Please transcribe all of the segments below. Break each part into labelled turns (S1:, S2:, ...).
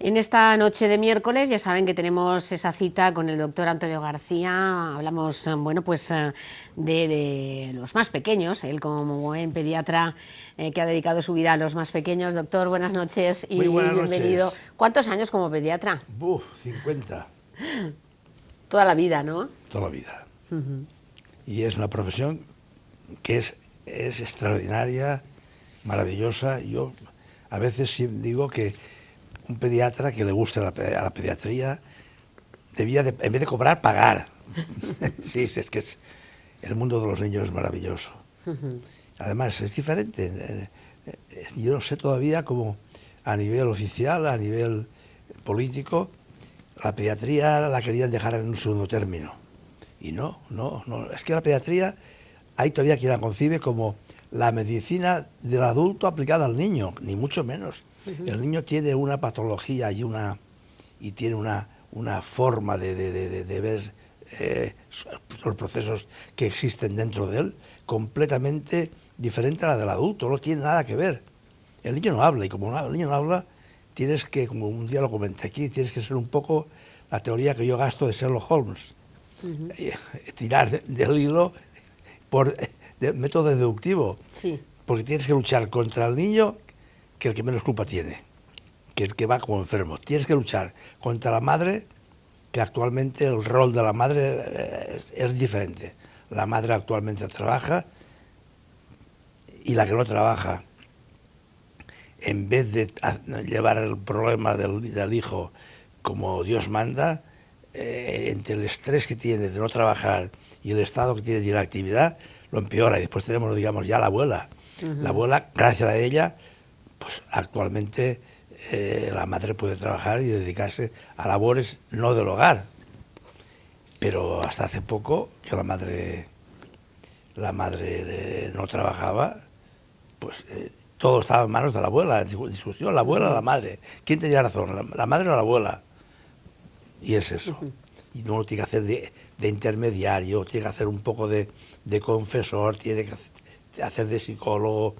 S1: En esta noche de miércoles ya saben que tenemos esa cita con el doctor Antonio García. Hablamos, bueno, pues de los más pequeños, él como buen pediatra que ha dedicado su vida a los más pequeños. Doctor, buenas noches y
S2: Muy buenas
S1: bienvenido.
S2: noches.
S1: ¿Cuántos años como pediatra?
S2: 50,
S1: Toda la vida, ¿no?
S2: toda la vida. Y es una profesión que es extraordinaria, maravillosa. Yo a veces digo que un pediatra que le guste a la pediatría debía, en vez de cobrar, pagar. Sí, es que el mundo de los niños es maravilloso. Además, es diferente. Yo no sé todavía cómo a nivel oficial, a nivel político, la pediatría la querían dejar en un segundo término. Y no. Es que la pediatría hay todavía quien la concibe como la medicina del adulto aplicada al niño, ni mucho menos. El niño tiene una patología y tiene una forma de ver los procesos que existen dentro de él completamente diferente a la del adulto, no tiene nada que ver. El niño no habla, y como el niño no habla, tienes que, como un día lo comenté aquí, tienes que ser un poco la teoría que yo gasto de Sherlock Holmes. Tirar del hilo por método deductivo.
S1: Sí.
S2: Porque tienes que luchar contra el niño, que el que menos culpa tiene, que es el que va como enfermo. Tienes que luchar contra la madre, que actualmente el rol de la madre es diferente. La madre actualmente trabaja y la que no trabaja, en vez de llevar el problema del hijo como Dios manda, entre el estrés que tiene de no trabajar y el estado que tiene de inactividad, lo empeora. Y después tenemos, digamos, ya la abuela. La abuela, gracias a ella, pues actualmente la madre puede trabajar y dedicarse a labores no del hogar. Pero hasta hace poco que la madre no trabajaba, pues todo estaba en manos de la abuela. Discusión, la abuela o la madre. ¿Quién tenía razón, la madre o la abuela? Y es eso. Y uno tiene que hacer de intermediario, tiene que hacer un poco de confesor, tiene que hacer de psicólogo.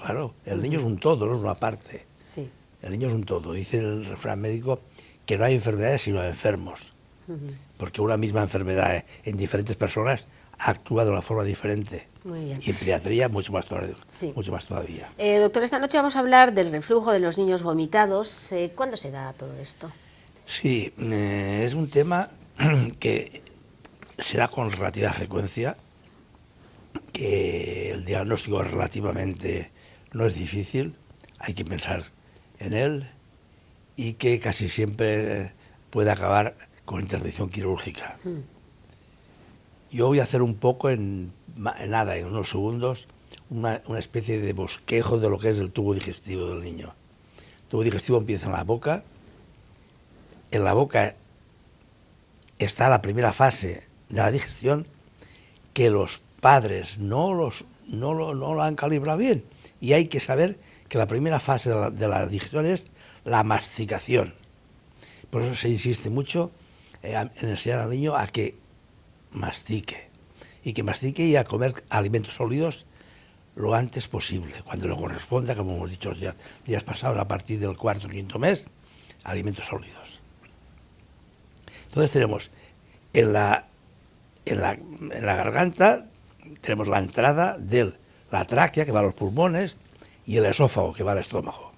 S2: Claro, el niño es un todo, no es una parte.
S1: Sí.
S2: El niño es un todo. Dice el refrán médico que no hay enfermedades sino enfermos. Porque una misma enfermedad en diferentes personas actúa de una forma diferente.
S1: Muy bien.
S2: Y en pediatría mucho más todavía.
S1: Sí.
S2: Mucho más todavía.
S1: Doctor, esta noche vamos a hablar del reflujo de los niños vomitados. ¿Cuándo se da todo esto?
S2: Sí, es un tema que se da con relativa frecuencia, que el diagnóstico relativamente no es difícil, hay que pensar en él y que casi siempre puede acabar con intervención quirúrgica. Yo voy a hacer un poco en unos segundos, una especie de bosquejo de lo que es el tubo digestivo del niño. El tubo digestivo empieza en la boca. En la boca está la primera fase de la digestión, que los padres no lo han calibrado bien. Y hay que saber que la primera fase de la digestión es la masticación. Por eso se insiste mucho en enseñar al niño a que mastique. Y que mastique y a comer alimentos sólidos lo antes posible, cuando le corresponda, como hemos dicho los días pasados, a partir del cuarto o quinto mes, alimentos sólidos. Entonces tenemos en la garganta, tenemos la entrada de la tráquea, que va a los pulmones, y el esófago, que va al estómago.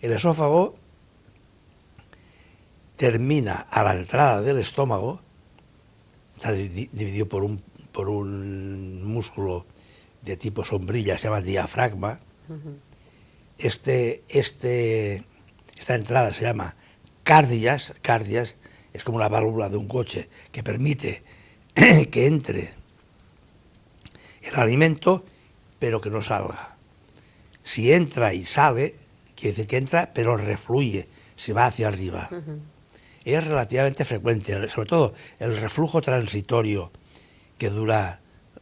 S2: El esófago termina a la entrada del estómago, está dividido por un músculo de tipo sombrilla, se llama diafragma. Esta entrada se llama cardias, es como una válvula de un coche que permite que entre el alimento, pero que no salga. Si entra y sale, quiere decir que entra, pero refluye, se va hacia arriba. Es relativamente frecuente, sobre todo el reflujo transitorio, que dura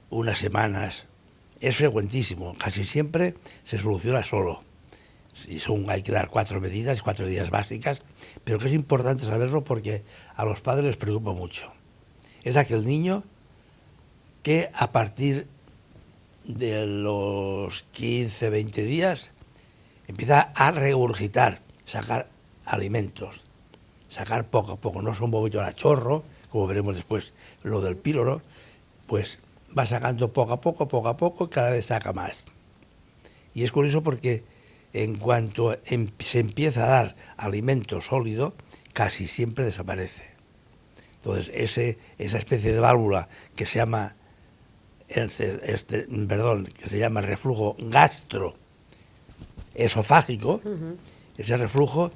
S2: unas semanas, es frecuentísimo. Casi siempre se soluciona solo. Hay que dar 4 medidas, 4 medidas básicas, pero que es importante saberlo porque a los padres les preocupa mucho. Es aquel niño que a partir de los 15, 20 días empieza a regurgitar, sacar alimentos, sacar poco a poco, no son vómitos a chorro, como veremos después lo del píloro, pues va sacando poco a poco, y cada vez saca más. Y es curioso porque en cuanto se empieza a dar alimento sólido, casi siempre desaparece. Entonces, esa especie de válvula que se llama, que se llama reflujo gastroesofágico, ese reflujo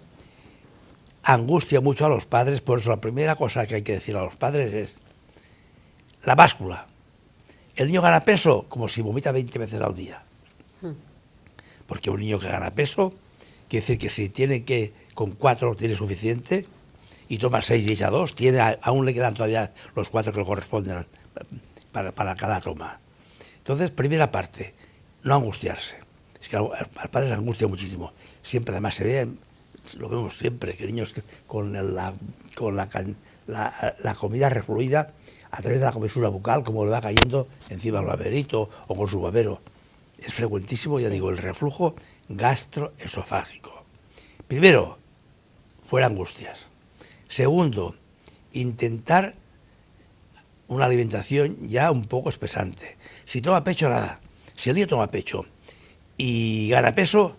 S2: angustia mucho a los padres. Por eso la primera cosa que hay que decir a los padres es la báscula. El niño gana peso como si vomita 20 veces al día. Porque un niño que gana peso quiere decir que si tiene que, con 4 tiene suficiente, y toma 6 y echa 2, aún le quedan todavía los 4 que le corresponden para cada toma. Entonces, primera parte, no angustiarse. Es que al padre se angustia muchísimo. Siempre, además, se ve, lo vemos siempre, que niños con la comida refluida a través de la comesura bucal, como le va cayendo encima del baberito o con su babero. Es frecuentísimo, ya digo, el reflujo gastroesofágico. Primero, fuera angustias. Segundo, intentar una alimentación ya un poco espesante. Si toma pecho, nada. Si el niño toma pecho y gana peso,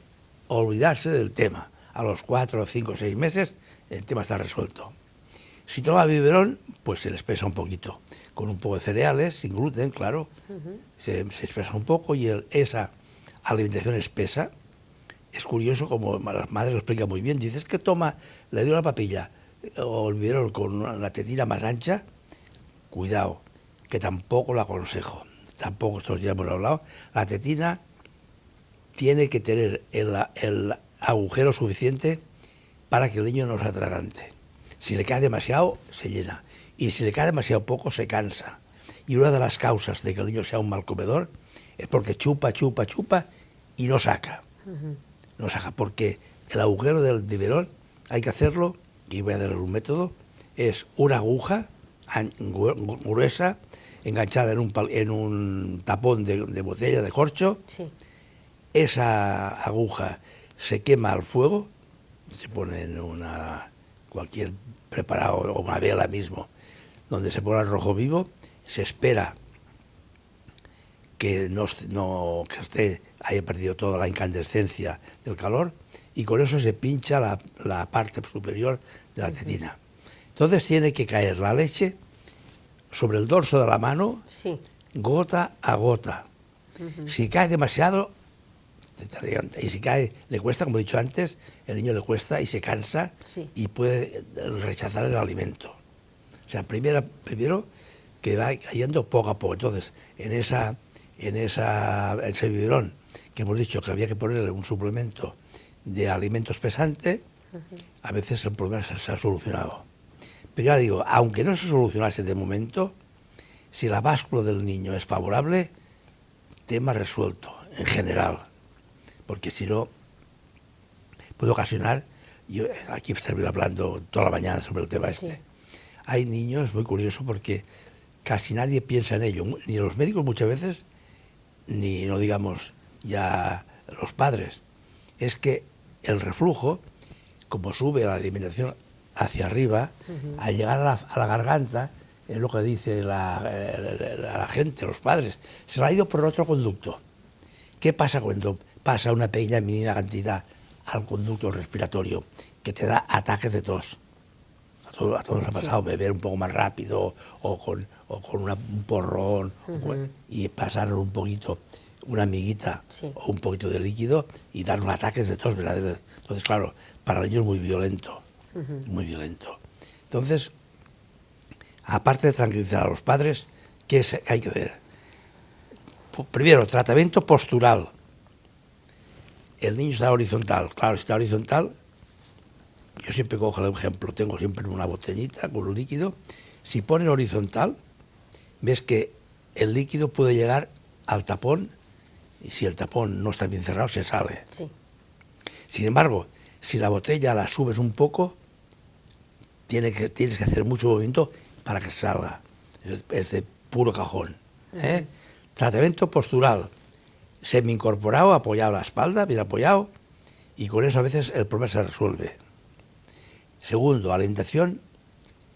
S2: olvidarse del tema. A los 4, 5, 6 meses el tema está resuelto. Si toma biberón, pues se le espesa un poquito. Con un poco de cereales, sin gluten, claro. Se espesa un poco y esa alimentación espesa, es curioso como la madre lo explica muy bien. Dices que le dio la papilla o el biberón con una tetina más ancha, cuidado, que tampoco lo aconsejo. Tampoco estos días hemos hablado. La tetina tiene que tener el agujero suficiente para que el niño no se atragante. Si le cae demasiado, se llena. Y si le cae demasiado poco, se cansa. Y una de las causas de que el niño sea un mal comedor es porque chupa y no saca. No saca, porque el agujero del biberón hay que hacerlo, y voy a dar un método, es una aguja gruesa enganchada en un tapón de botella de corcho. Sí. Esa aguja se quema al fuego, se pone en cualquier preparado, o una vela mismo, donde se pone el rojo vivo, se espera que haya perdido toda la incandescencia del calor, y con eso se pincha la parte superior de la tetina. Entonces tiene que caer la leche sobre el dorso de la mano, sí, gota a gota. Si cae demasiado, y si cae, le cuesta, como he dicho antes, el niño le cuesta y se cansa, sí, y puede rechazar el alimento. O sea, primero que va cayendo poco a poco. Entonces, en ese biberón que hemos dicho que había que ponerle un suplemento de alimentos pesante, a veces el problema se ha solucionado. Pero ya digo, aunque no se solucionase de momento, si la báscula del niño es favorable, tema resuelto, en general. Porque si no, puede ocasionar, yo aquí estoy hablando toda la mañana sobre el tema este. Sí. Hay niños, muy curioso, porque casi nadie piensa en ello, ni los médicos muchas veces, ni no digamos ya los padres. Es que el reflujo, como sube la alimentación hacia arriba, al llegar a la garganta, es lo que dice la gente, los padres, se lo ha ido por otro conducto. ¿Qué pasa cuando pasa una pequeña mínima cantidad al conducto respiratorio? Que te da ataques de tos. A todos nos ha pasado, beber un poco más rápido o con un porrón, y pasar un poquito, una amiguita, sí, o un poquito de líquido y dar unos ataques de tos, ¿verdad? Entonces, claro, para ellos es muy violento, muy violento. Entonces, aparte de tranquilizar a los padres, ¿qué hay que hacer? Primero, tratamiento postural. El niño está horizontal. Claro, si está horizontal, yo siempre cojo el ejemplo, tengo siempre una botellita con un líquido. Si ponen horizontal, ves que el líquido puede llegar al tapón, y si el tapón no está bien cerrado, se sale. Sí. Sin embargo, si la botella la subes un poco, tienes que hacer mucho movimiento para que salga. Es de puro cajón. Tratamiento postural, semi-incorporado, apoyado a la espalda, bien apoyado, y con eso a veces el problema se resuelve. Segundo, alimentación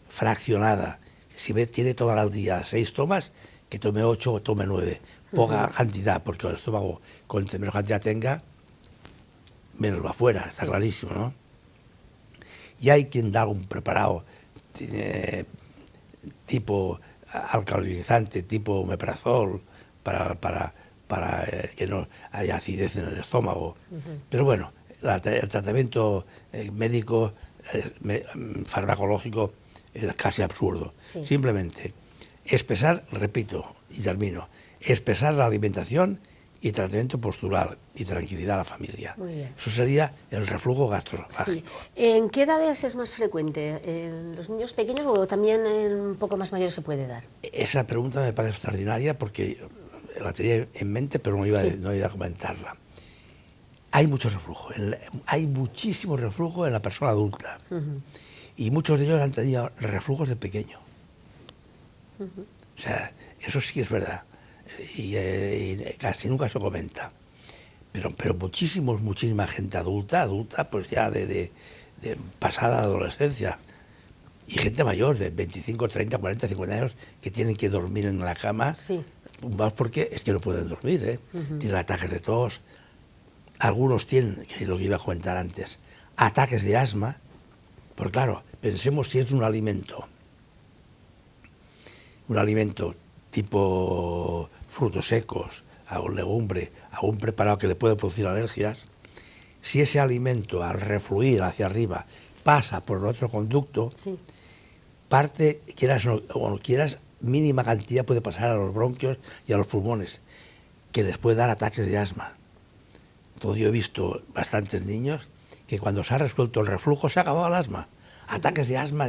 S2: fraccionada. Si tiene que tomar al día 6 tomas, que tome 8 o tome 9. Poca cantidad, porque el estómago, cuanto menos cantidad tenga, menos va afuera, está clarísimo, ¿no? Y hay quien da un preparado tipo alcalinizante, tipo omeprazol, para que no haya acidez en el estómago. Pero bueno, el tratamiento médico, farmacológico, es casi absurdo.
S1: Sí.
S2: Simplemente espesar, repito y termino, espesar la alimentación y tratamiento postural y tranquilidad a la familia.
S1: Muy bien.
S2: Eso sería el reflujo gastroesofágico.
S1: Sí. ¿En qué edades es más frecuente? ¿En los niños pequeños o también en un poco más mayores se puede dar?
S2: Esa pregunta me parece extraordinaria porque la tenía en mente, pero no iba a comentarla. Hay mucho reflujo, hay muchísimo reflujo en la persona adulta. Y muchos de ellos han tenido reflujos de pequeño. O sea, eso sí que es verdad. Y casi nunca se comenta. Pero muchísima gente adulta, pues ya de pasada adolescencia. Y gente mayor, de 25, 30, 40, 50 años, que tienen que dormir en la cama.
S1: Sí.
S2: Más porque es que no pueden dormir, ¿eh? Tienen ataques de tos. Algunos tienen, que es lo que iba a comentar antes, ataques de asma. Porque claro, pensemos si es un alimento tipo frutos secos, algún legumbre, algún preparado que le puede producir alergias. Si ese alimento al refluir hacia arriba pasa por el otro conducto, parte, quieras o no quieras, mínima cantidad puede pasar a los bronquios y a los pulmones, que les puede dar ataques de asma. Todo yo he visto bastantes niños que cuando se ha resuelto el reflujo se ha acabado el asma. Ataques de asma,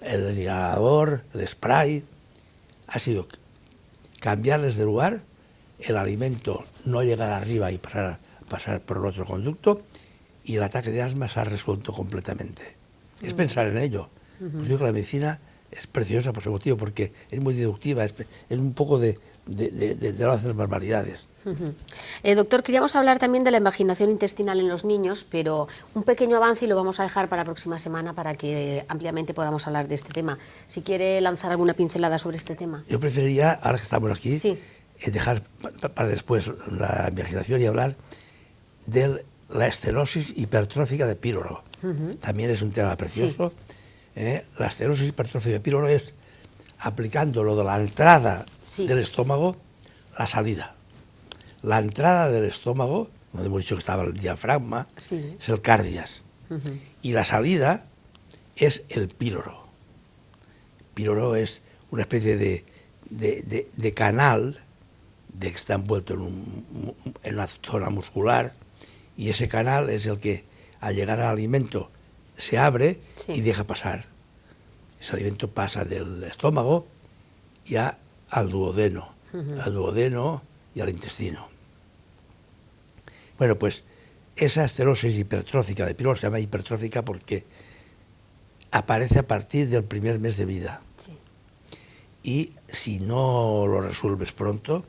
S2: el inhalador, el spray. Ha sido cambiarles de lugar, el alimento no llegar arriba y pasar por el otro conducto, y el ataque de asma se ha resuelto completamente. Es pensar en ello. Pues digo que la medicina es preciosa por ese motivo, porque es muy deductiva, es un poco de no hacer barbaridades.
S1: Doctor, queríamos hablar también de la invaginación intestinal en los niños, pero un pequeño avance y lo vamos a dejar para la próxima semana para que ampliamente podamos hablar de este tema. Si quiere lanzar alguna pincelada sobre este tema.
S2: Yo preferiría, ahora que estamos aquí, dejar para después la invaginación y hablar de la estenosis hipertrófica de píloro. También es un tema precioso. La estenosis hipertrófica de píloro es aplicando lo de la entrada del estómago, la salida. La entrada del estómago, donde hemos dicho que estaba el diafragma, es el cardias. Y la salida es el píloro. El píloro es una especie de canal que está envuelto en una zona muscular, y ese canal es el que, al llegar al alimento, se abre y deja pasar. Ese alimento pasa del estómago ya al duodeno, y al intestino. Bueno, pues esa estenosis hipertrófica de píloro se llama hipertrófica porque aparece a partir del primer mes de vida. Y si no lo resuelves pronto,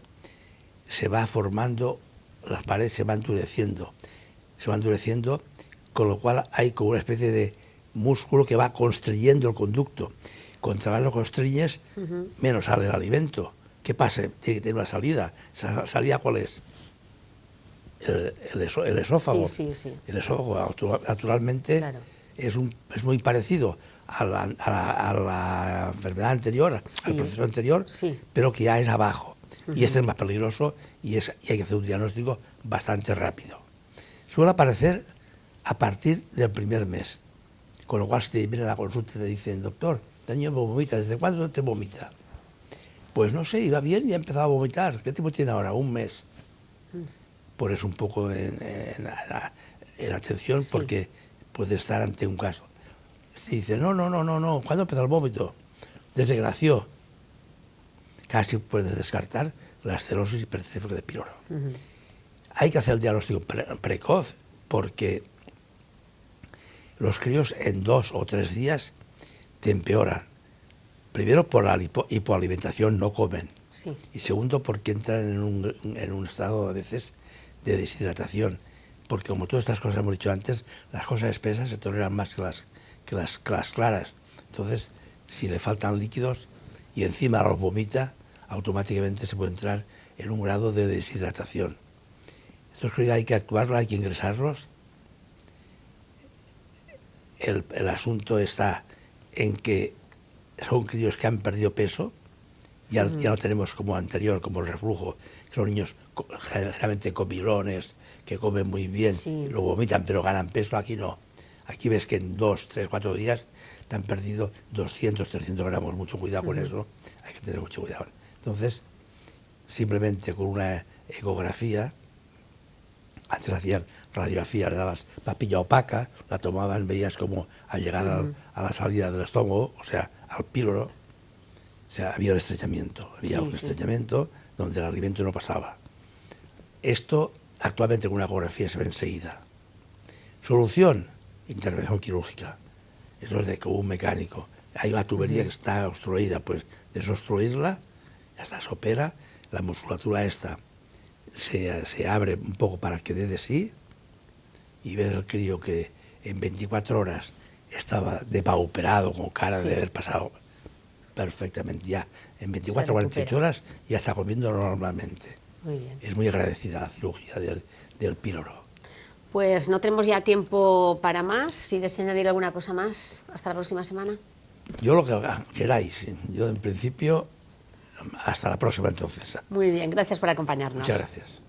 S2: se va formando, las paredes se van endureciendo, con lo cual hay como una especie de músculo que va constriyendo el conducto. Contra más lo constriñes, menos sale el alimento. ¿Qué pasa? Tiene que tener una salida. ¿Esa salida cuál es? El esófago. El esófago, naturalmente, es muy parecido a la enfermedad anterior, al proceso anterior, pero que ya es abajo. Y este es más peligroso y hay que hacer un diagnóstico bastante rápido. Suele aparecer a partir del primer mes, con lo cual si te vienen a la consulta y te dicen, doctor, el niño vomita, ¿desde cuándo te vomita? Pues no sé, iba bien y ha empezado a vomitar. ¿Qué tiempo tiene ahora? Un mes. Pones un poco en atención porque puede estar ante un caso. Se dice, no, ¿cuándo empezó el vómito? Desde que nació. Casi puedes descartar la estenosis hipertrófica de píloro. Hay que hacer el diagnóstico precoz porque los críos en 2 o 3 días te empeoran. Primero por la hipoalimentación, no comen. Y segundo porque entran en un estado a veces de deshidratación. porque como todas estas cosas hemos dicho antes, las cosas espesas se toleran más que las claras. Entonces, si le faltan líquidos y encima los vomita, automáticamente se puede entrar en un grado de deshidratación. Estos críos hay que actuarlos, hay que ingresarlos. El asunto está en que son críos que han perdido peso, ya no tenemos como anterior, como el reflujo, que son niños generalmente comilones, que comen muy bien, lo vomitan pero ganan peso. Aquí no. Aquí ves que en 2, 3, 4 días te han perdido 200, 300 gramos. Mucho cuidado con eso, hay que tener mucho cuidado. Entonces, simplemente con una ecografía, antes hacían radiografía, le dabas papilla opaca, la tomaban, veías como al llegar a la salida del estómago, o sea, al píloro, o sea, había un estrechamiento, estrechamiento donde el alimento no pasaba. Esto actualmente con una ecografía se ve enseguida. Solución, intervención quirúrgica. Eso es de como un mecánico. Hay una tubería que está obstruida, pues desobstruirla, ya está, se opera, la musculatura esta se abre un poco para que dé de sí, y ves el crío que en 24 horas estaba depauperado, con cara de haber pasado perfectamente. Ya en 24 o 48 horas ya está comiendo normalmente.
S1: Muy bien.
S2: Es muy agradecida la cirugía del píloro.
S1: Pues no tenemos ya tiempo para más. Si deseas añadir alguna cosa más, hasta la próxima semana.
S2: Yo lo que queráis. Yo en principio, hasta la próxima entonces.
S1: Muy bien, gracias por acompañarnos.
S2: Muchas gracias.